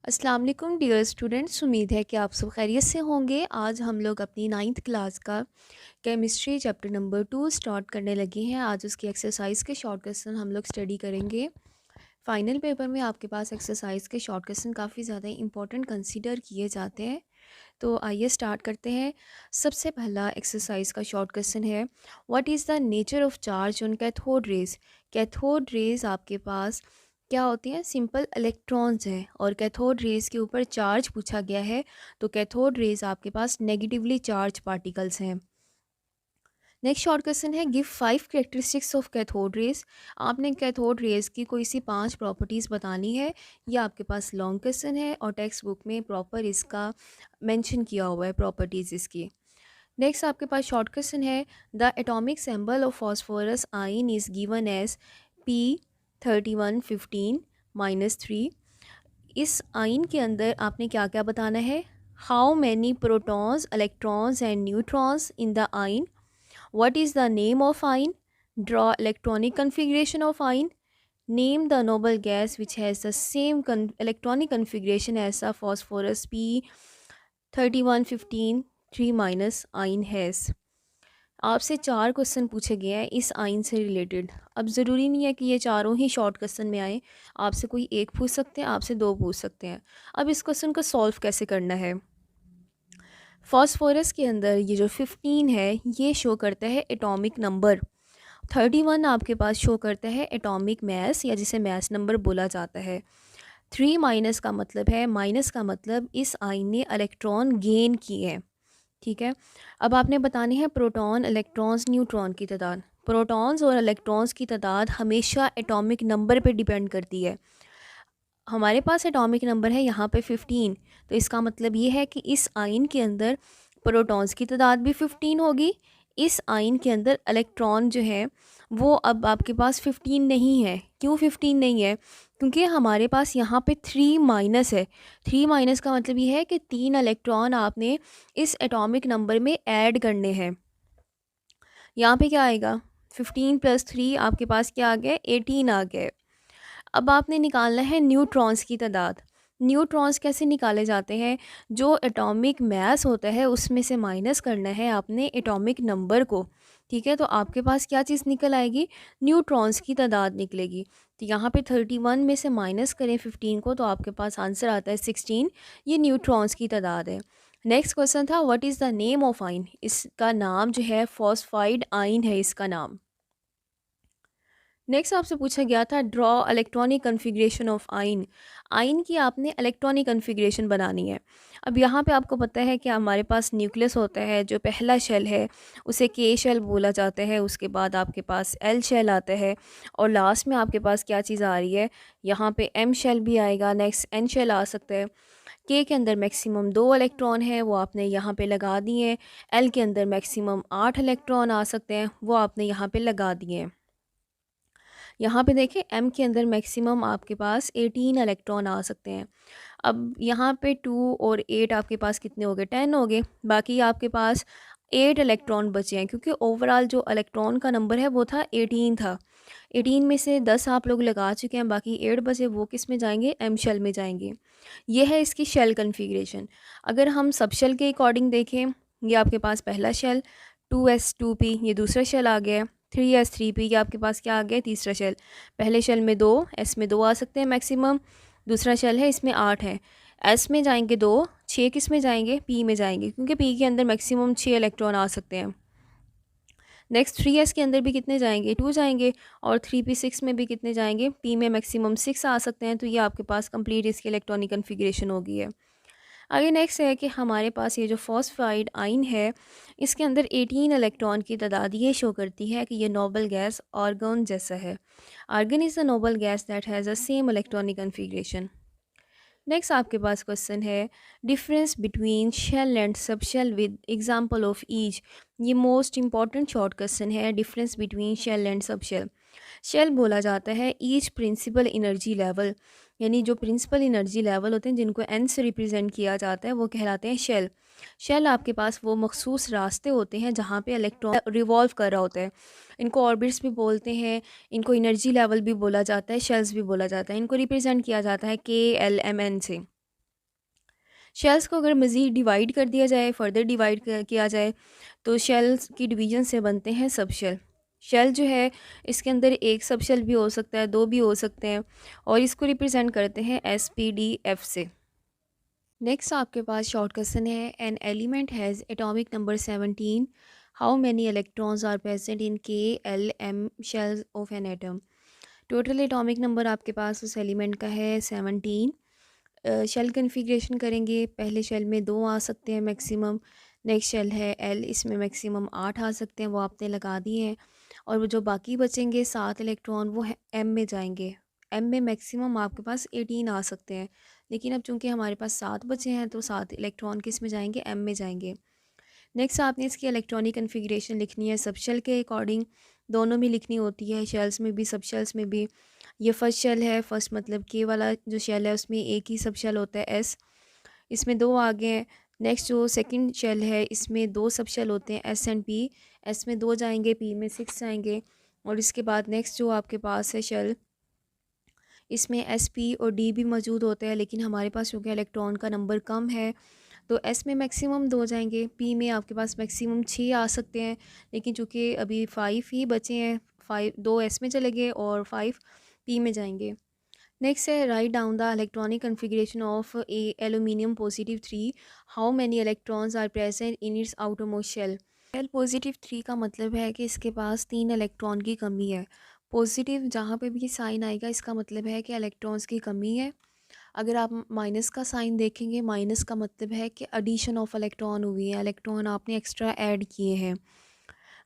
अस्सलाम वालेकुम dear students, उम्मीद है कि आप सब खैरियत से होंगे। आज हम लोग अपनी नाइन्थ क्लास का केमिस्ट्री चैप्टर नंबर 2 स्टार्ट करने लगे हैं। आज उसकी एक्सरसाइज के शॉर्ट क्वेश्चन हम लोग स्टडी करेंगे। फाइनल पेपर में आपके पास एक्सरसाइज के शॉर्ट क्वेश्चन काफ़ी ज़्यादा इंपॉर्टेंट कंसीडर किए जाते हैं। तो आइए स्टार्ट करते हैं। सबसे पहला एक्सरसाइज का शॉर्ट क्वेश्चन है, what is the nature of charge on cathode rays. Cathode rays आपके पास क्या होती हैं? सिंपल इलेक्ट्रॉन्स हैं और कैथोड रेज के ऊपर चार्ज पूछा गया है, तो कैथोड रेज आपके पास नेगेटिवली चार्ज पार्टिकल्स हैं। नेक्स्ट शॉर्ट क्वेश्चन है, give 5 characteristics of cathode rays. आपने कैथोड रेज की कोई सी 5 प्रॉपर्टीज़ बतानी है। यह आपके पास लॉन्ग क्वेश्चन है और टेक्स्ट बुक में प्रॉपर इसका मेंशन किया हुआ है प्रॉपर्टीज़ इसकी। नेक्स्ट आपके पास शॉर्ट क्वेश्चन है, the atomic symbol of phosphorus ion is given as P3115-3। इस आयन के अंदर आपने क्या क्या बताना है? How many protons, electrons and neutrons in the ion. What is the name of ion? Draw electronic configuration of ion. Name the noble gas which has the same electronic configuration as the phosphorus P3115 3 minus ion has. आपसे 4 question पूछे गए हैं इस ion से related. अब ज़रूरी नहीं है कि ये चारों ही शॉर्ट क्वेश्चन में आए, आपसे कोई एक पूछ सकते हैं, आपसे 2 पूछ सकते हैं। अब इस क्वेश्चन को सॉल्व कैसे करना है? फॉस्फोरस के अंदर ये जो 15 है ये शो करता है एटॉमिक नंबर। 31 आपके पास शो करता है एटॉमिक मैस या जिसे मैस नंबर बोला जाता है। 3 माइनस का मतलब है, माइनस का मतलब इस आयन ने इलेक्ट्रॉन गेन किए हैं। ठीक है, अब आपने बताने हैं प्रोटॉन, इलेक्ट्रॉन्स, न्यूट्रॉन की तादाद। प्रोटॉन्स और इलेक्ट्रॉन्स की तादाद हमेशा एटॉमिक नंबर पे डिपेंड करती है। हमारे पास एटॉमिक नंबर है यहाँ पे 15, तो इसका मतलब ये है कि इस आयन के अंदर प्रोटॉन्स की तादाद भी 15 होगी। इस आयन के अंदर इलेक्ट्रॉन जो है वो अब आपके पास 15 नहीं है। क्यों 15 नहीं है? क्योंकि हमारे पास यहाँ पे 3 माइनस है। 3 माइनस का मतलब ये है कि 3 इलेक्ट्रॉन आपने इस एटॉमिक नंबर में ऐड करने हैं। यहाँ पे क्या आएगा? 15 + 3 आपके पास क्या आ गया? 18 आ गया। अब आपने निकालना है न्यूट्रॉन्स की तादाद। न्यूट्रॉन्स कैसे निकाले जाते हैं? जो एटॉमिक मास होता है उसमें से माइनस करना है आपने एटॉमिक नंबर को। ठीक है, तो आपके पास क्या चीज़ निकल आएगी? न्यूट्रॉन्स की तादाद निकलेगी। तो यहाँ पे 31 में से माइनस करें 15 को, तो आपके पास आंसर आता है 16। ये न्यूट्रॉन्स की तादाद है। नेक्स्ट क्वेश्चन था, what is the name of आइन। इसका नाम जो है फॉस्फाइड आइन है इसका नाम। नेक्स्ट आपसे पूछा गया था, ड्रॉ इलेक्ट्रॉनिक कन्फिग्रेशन ऑफ आइन। आइन की आपने इलेक्ट्रॉनिक कन्फिग्रेशन बनानी है। अब यहाँ पे आपको पता है कि हमारे पास न्यूक्लियस होता है, जो पहला शेल है उसे के शेल बोला जाता है। उसके बाद आपके पास एल शेल आता है और लास्ट में आपके पास क्या चीज़ आ रही है? यहाँ पे एम शेल भी आएगा, नेक्स्ट एन शेल आ सकता है। के अंदर मैक्सिमम 2 इलेक्ट्रॉन है, वो आपने यहाँ पे लगा दिए हैं। एल के अंदर मैक्सिमम 8 इलेक्ट्रॉन आ सकते हैं, वो आपने यहाँ पे लगा दिए हैं। यहाँ पे देखें एम के अंदर मैक्सिमम आपके पास 18 इलेक्ट्रॉन आ सकते हैं। अब यहाँ पे 2 और 8 आपके पास कितने हो गए? 10 हो गए। बाकी आपके पास 8 इलेक्ट्रॉन बचे हैं, क्योंकि ओवरऑल जो इलेक्ट्रॉन का नंबर है वो था 18 था। 18 में से 10 आप लोग लगा चुके हैं, बाकी 8 बचे, वो किस में जाएंगे? एम शेल में जाएंगे। ये है इसकी शेल कन्फिग्रेशन। अगर हम सब शेल के अकॉर्डिंग देखें, ये आपके पास पहला शेल 2s2p, ये दूसरा शेल आ गया है 3s3p, ये आपके पास क्या आ गया? तीसरा शेल। पहले शेल में 2, एस में 2 आ सकते हैं मैक्सिमम। दूसरा शेल है इसमें 8 है, एस में जाएंगे 2, 6 किस में जाएंगे? पी में जाएंगे, क्योंकि पी के अंदर मैक्सिमम 6 इलेक्ट्रॉन आ सकते हैं। नेक्स्ट 3s के अंदर भी कितने जाएंगे? 2 जाएंगे। और 3p6 में भी कितने जाएंगे? पी में मैक्सिमम 6 आ सकते हैं। तो ये आपके पास कंप्लीट इसकी इलेक्ट्रॉनिक कन्फिग्रेशन हो गई है। आगे नेक्स्ट है कि हमारे पास ये जो फॉस्फाइड आइन है इसके अंदर 18 इलेक्ट्रॉन की तादाद ये शो करती है कि ये नोबल गैस आर्गन जैसा है। Argon is the noble gas that has the same electronic configuration. Next आपके पास क्वेश्चन है, difference between shell and subshell with example of each. ये मोस्ट इंपॉर्टेंट शॉर्ट क्वेश्चन है, difference between shell and subshell. Shell बोला जाता है each principal energy level, यानी जो प्रिंसिपल एनर्जी लेवल होते हैं जिनको एन से रिप्रेजेंट किया जाता है वो कहलाते हैं शेल। शेल आपके पास वो मखसूस रास्ते होते हैं जहाँ पे इलेक्ट्रॉन रिवॉल्व कर रहा होता है। इनको ऑर्बिट्स भी बोलते हैं, इनको एनर्जी लेवल भी बोला जाता है, शेल्स भी बोला जाता है। इनको रिप्रेजेंट किया जाता है KLMN से। शेल्स को अगर मज़ीद डिवाइड कर दिया जाए, फर्दर डिवाइड किया जाए, तो शेल्स की डिवीज़न से बनते हैं सब शेल। शेल जो है इसके अंदर एक सब शेल भी हो सकता है, दो भी हो सकते हैं, और इसको रिप्रेजेंट करते हैं SPDF से। नेक्स्ट आपके पास शॉर्ट क्वेश्चन है, an element has atomic number 17, how many electrons are present in KLM shells of an atom. Total atomic number आपके पास उस एलिमेंट का है 17। शेल कन्फिग्रेशन करेंगे, पहले शेल में 2 आ सकते हैं मैक्सिमम। नेक्स्ट शेल है L, इसमें मैक्सिमम 8 आ सकते हैं, वो आपने लगा दिए हैं। और वो जो बाकी बचेंगे 7 इलेक्ट्रॉन, वो M में जाएंगे। M में मैक्सिमम आपके पास 18 आ सकते हैं, लेकिन अब चूंकि हमारे पास 7 बचे हैं तो 7 इलेक्ट्रॉन किस में जाएंगे, M में जाएंगे। नेक्स्ट आपने इसकी इलेक्ट्रॉनिक कन्फिग्रेशन लिखनी है, सब शेल के अकॉर्डिंग दोनों में लिखनी होती है, शेल्स में भी सब शेल्स में भी। ये फर्स्ट शेल है, फर्स्ट मतलब के वाला जो शेल है उसमें एक ही सब शेल होता है S, इसमें 2 आ गए हैं। नेक्स्ट जो सेकंड शेल है इसमें 2 सब शेल होते हैं S एंड P, S में 2 जाएंगे, P में 6 जाएंगे। और इसके बाद नेक्स्ट जो आपके पास है शेल, इसमें SP और D भी मौजूद होते हैं, लेकिन हमारे पास चूँकि इलेक्ट्रॉन का नंबर कम है तो S में मैक्सिमम 2 जाएंगे, P में आपके पास मैक्सिमम 6 आ सकते हैं, लेकिन चूँकि अभी 5 ही बचे हैं, 2 S में चले गए और 5 P में जाएंगे। नेक्स्ट है, write down the electronic configuration of a aluminium positive 3, how many electrons are present in its outermost shell. Shell positive 3 का मतलब है कि इसके पास 3 इलेक्ट्रॉन की कमी है। पॉजिटिव जहाँ पे भी साइन आएगा इसका मतलब है कि इलेक्ट्रॉन्स की कमी है। अगर आप माइनस का साइन देखेंगे, माइनस का मतलब है कि एडिशन ऑफ इलेक्ट्रॉन हुई है, इलेक्ट्रॉन आपने एक्स्ट्रा ऐड किए हैं।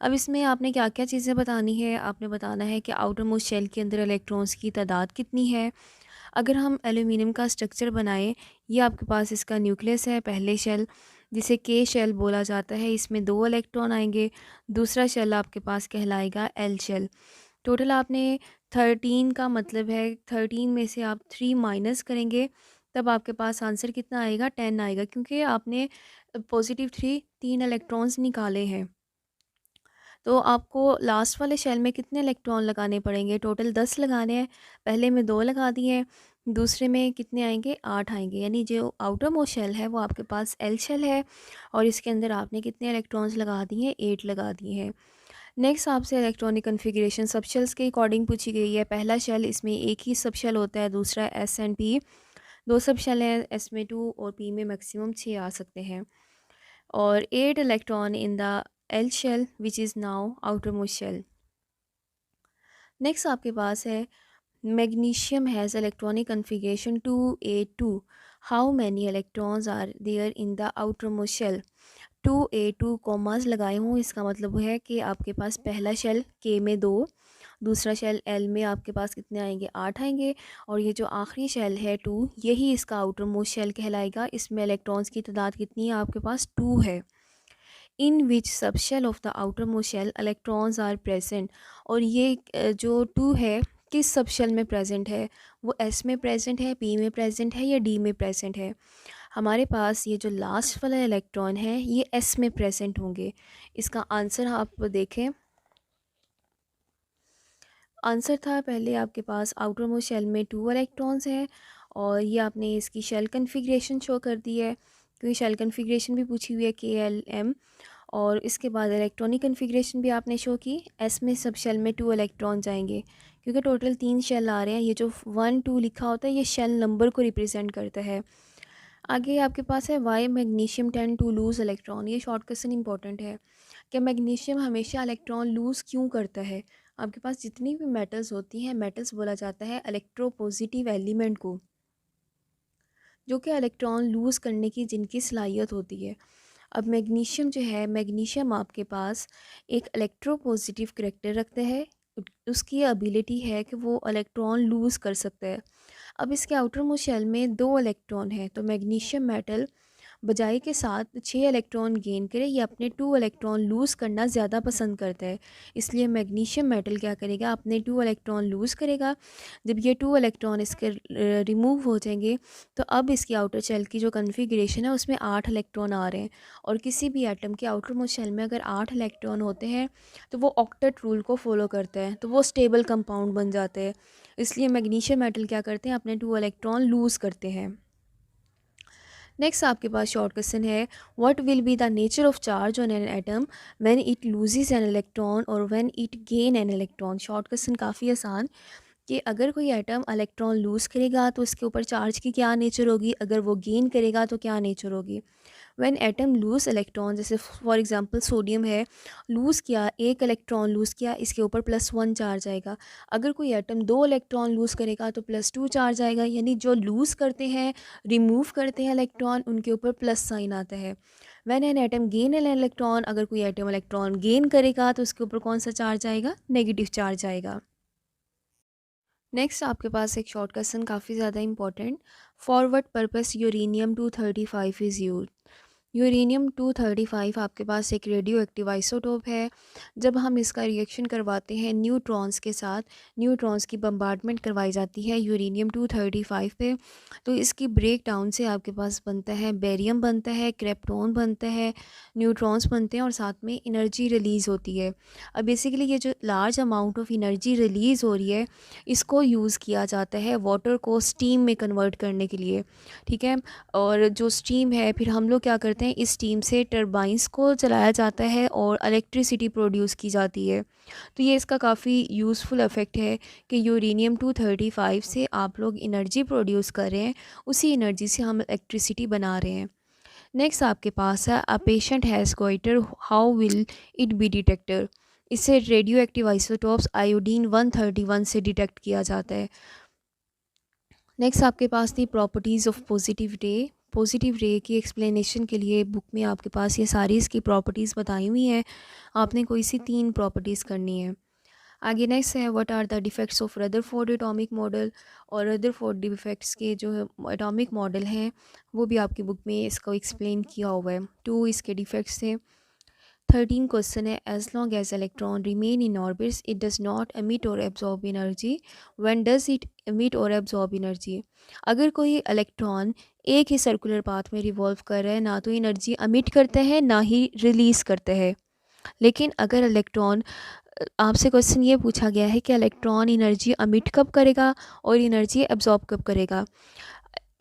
अब इसमें आपने क्या क्या चीज़ें बतानी है, आपने बताना है कि आउटर मोस्ट शेल के अंदर इलेक्ट्रॉन्स की तादाद कितनी है। अगर हम एल्यूमिनियम का स्ट्रक्चर बनाएं, ये आपके पास इसका न्यूक्लियस है, पहले शेल जिसे के शेल बोला जाता है, इसमें 2 इलेक्ट्रॉन आएंगे। दूसरा शेल आपके पास कहलाएगा L शेल। टोटल आपने 13 का मतलब है 13 में से आप 3 माइनस करेंगे, तब आपके पास आंसर कितना आएगा, 10 आएगा, क्योंकि आपने पॉजिटिव 3 इलेक्ट्रॉन्स निकाले हैं। तो आपको लास्ट वाले शेल में कितने इलेक्ट्रॉन लगाने पड़ेंगे, टोटल 10 लगाने हैं। पहले में 2 लगा दिए हैं, दूसरे में कितने आएंगे, 8 आएंगे। यानी जो आउटर मोस्ट शेल है वो आपके पास L शेल है, और इसके अंदर आपने कितने इलेक्ट्रॉन्स लगा दिए हैं, 8 लगा दिए हैं। नेक्स्ट आपसे इलेक्ट्रॉनिक कन्फिग्रेशन सब शेल्स के अकॉर्डिंग पूछी गई है। पहला शेल, इसमें एक ही सब शेल होता है, दूसरा S एंड P, 2 सब शेल हैं, S में 2 और P में मैक्सिमम 6 आ सकते हैं। और 8 electron in the L shell which is now outermost shell। Next आपके पास है, magnesium has electronic configuration 2A2, how many electrons are there in the outermost shell. 2A2 commas लगाए हूँ, इसका मतलब वो है कि आपके पास पहला शेल K में 2, दूसरा शेल L में आपके पास कितने आएंगे, 8 आएंगे, और ये जो आखिरी शेल है 2, यही इसका आउटर मोस्ट शेल कहलाएगा। इसमें इलेक्ट्रॉन्स की तादाद कितनी है, आपके पास 2 है। In which sub shell of the outermost shell electrons are present. और ये जो 2 है किस सब शेल में प्रेजेंट है, वो S में प्रेजेंट है, P में प्रेजेंट है, या D में प्रेजेंट है। हमारे पास ये जो लास्ट वाला इलेक्ट्रॉन है ये S में प्रेजेंट होंगे। इसका आंसर आप देखें, आंसर था पहले आपके पास आउटर मोस्ट शेल में 2 इलेक्ट्रॉन्स हैं, और ये आपने इसकी शेल कन्फिग्रेशन शो कर दी है, क्योंकि शेल कन्फिग्रेशन भी पूछी हुई है KLM। और इसके बाद इलेक्ट्रॉनिक कन्फिग्रेशन भी आपने शो की, S में सब शेल में 2 इलेक्ट्रॉन जाएंगे, क्योंकि टोटल 3 शेल आ रहे हैं। ये जो 1 2 लिखा होता है ये शेल नंबर को रिप्रेजेंट करता है। आगे आपके पास है, why magnesium tend to lose electron. ये शॉर्ट क्वेश्चन इंपॉर्टेंट है कि मैग्नीशियम हमेशा इलेक्ट्रॉन लूज़ क्यों करता है। आपके पास जितनी भी मेटल्स होती हैं, मेटल्स बोला जाता है इलेक्ट्रोपॉजिटिव एलिमेंट को, जो कि इलेक्ट्रॉन लूज़ करने की जिनकी सलाहियत होती है। अब मैग्नीशियम जो है, मैग्नीशियम आपके पास एक इलेक्ट्रोपॉजिटिव करैक्टर रखता है, उसकी एबिलिटी है कि वो इलेक्ट्रॉन लूज़ कर सकता है। अब इसके आउटर मोस्ट शेल में 2 इलेक्ट्रॉन है, तो मैग्नीशियम मेटल बजाय के साथ 6 इलेक्ट्रॉन गेन करे, ये अपने 2 इलेक्ट्रॉन लूज़ करना ज़्यादा पसंद करता है। इसलिए मैग्नीशियम मेटल क्या करेगा, अपने 2 इलेक्ट्रॉन लूज़ करेगा। जब ये 2 इलेक्ट्रॉन इसके रिमूव हो जाएंगे, तो अब इसकी आउटर शेल की जो कन्फिग्रेशन है उसमें 8 इलेक्ट्रॉन आ रहे हैं। और किसी भी एटम के आउटर मोस्ट शेल में अगर 8 इलेक्ट्रॉन होते हैं तो वो ऑक्टेट रूल को फॉलो करता है, तो वो स्टेबल कंपाउंड बन जाते हैं। इसलिए मैग्नीशियम मेटल क्या करते हैं, अपने 2 इलेक्ट्रॉन लूज़ करते हैं। नेक्स्ट आपके पास शॉर्ट क्वेश्चन है, what will be the nature of charge on an atom when it loses an electron और when it gain an electron. Short question काफ़ी आसान, कि अगर कोई एटम इलेक्ट्रॉन लूज़ करेगा तो उसके ऊपर चार्ज की क्या नेचर होगी, अगर वो गेन करेगा तो क्या नेचर होगी। व्हेन एटम लूज़ इलेक्ट्रॉन, जैसे फॉर एग्जांपल सोडियम है, लूज़ किया, एक इलेक्ट्रॉन लूज़ किया, इसके ऊपर +1 चार्ज आएगा। अगर कोई एटम 2 इलेक्ट्रॉन लूज़ करेगा तो +2 चार्ज आएगा। यानी जो लूज़ करते हैं, रिमूव करते हैं इलेक्ट्रॉन, उनके ऊपर प्लस साइन आता है। When an atom gain an electron, अगर कोई एटम इलेक्ट्रॉन गेन करेगा तो उसके ऊपर कौन सा चार्ज आएगा, नेगेटिव चार्ज आएगा। नेक्स्ट आपके पास एक शॉर्ट क्वेश्चन काफ़ी ज़्यादा important, for what purpose uranium 235 is used. Uranium 235 आपके पास एक रेडियो एक्टिव आइसोटोप है। जब हम इसका रिएक्शन करवाते हैं न्यूट्रॉन्स के साथ, न्यूट्रॉन्स की बम्बार्डमेंट करवाई जाती है यूरेनियम 235 पे, तो इसकी ब्रेक डाउन से आपके पास बनता है बेरियम, बनता है क्रिप्टॉन, बनता है न्यूट्रॉन्स, बनते हैं और साथ में एनर्जी रिलीज़ होती है। अब बेसिकली ये जो large amount of energy release हो रही है, इसको यूज़ किया जाता है वाटर को स्टीम में कन्वर्ट करने के लिए, ठीक है। और जो स्टीम है, फिर हम लोग क्या करते हैं, इस स्टीम से टरबाइंस को चलाया जाता है और इलेक्ट्रिसिटी प्रोड्यूस की जाती है। तो ये इसका काफ़ी यूज़फुल इफ़ेक्ट है कि यूरेनियम 235 से आप लोग एनर्जी प्रोड्यूस कर रहे हैं, उसी एनर्जी से हम इलेक्ट्रिसिटी बना रहे हैं। नेक्स्ट आपके पास है, a patient has goitre, how will it be detector. इसे रेडियो एक्टिव आइसोटोप्स आयोडीन 131 से डिटेक्ट किया जाता है। नेक्स्ट आपके पास थी प्रॉपर्टीज़ ऑफ पॉजिटिव रे। पॉजिटिव रे की एक्सप्लेनेशन के लिए बुक में आपके पास ये सारी इसकी प्रॉपर्टीज़ बताई हुई हैं, आपने कोई सी 3 प्रॉपर्टीज़ करनी है। आगे नेक्स्ट है, what are the defects of Rutherford atomic model. और रदरफोर्ड डिफेक्ट्स के जो एटॉमिक मॉडल हैं वो भी आपकी बुक में इसको एक्सप्लेन किया हुआ है। 2 इसके डिफेक्ट्स थे। 13 क्वेश्चन है, as long as electron remain in orbits it does not emit or absorb energy, when does it emit or absorb energy. अगर कोई इलेक्ट्रॉन एक ही सर्कुलर पाथ में रिवॉल्व कर रहा है, ना तो एनर्जी एमिट करते हैं ना ही रिलीज़ करते हैं। लेकिन अगर इलेक्ट्रॉन, आपसे क्वेश्चन ये पूछा गया है कि इलेक्ट्रॉन एनर्जी एमिट कब करेगा और एनर्जी एब्जॉर्ब कब करेगा।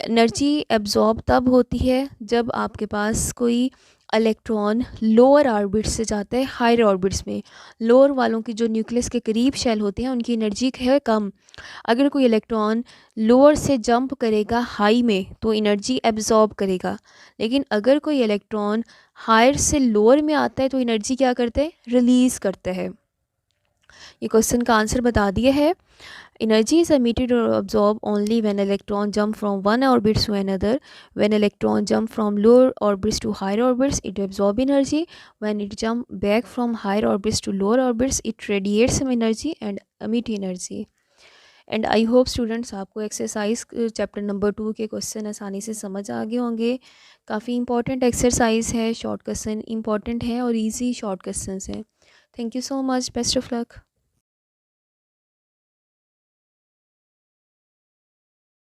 एनर्जी एब्जॉर्ब तब होती है जब आपके पास कोई इलेक्ट्रॉन लोअर ऑर्बिट से जाता है हायर ऑर्बिट्स में। लोअर वालों की जो न्यूक्लियस के करीब शेल होते हैं उनकी एनर्जी है कम। अगर कोई इलेक्ट्रॉन लोअर से जंप करेगा हाई में तो एनर्जी एब्जॉर्ब करेगा। लेकिन अगर कोई इलेक्ट्रॉन हायर से लोअर में आता है तो एनर्जी क्या करते हैं, रिलीज़ करते हैं। ये क्वेश्चन का आंसर बता दिया है। Energy is emitted or absorbed only when electron jump from one orbit to another. When electron jump from lower orbits to higher orbits, it absorb energy. When it jump back from higher orbits to lower orbits, it radiates some energy and emit energy. And I hope students आपको exercise chapter number 2 के question आसानी से समझ आ गए होंगे। काफ़ी important exercise है, short question important है और इजी शॉर्ट क्वेश्चन है। Thank you so much, best of luck.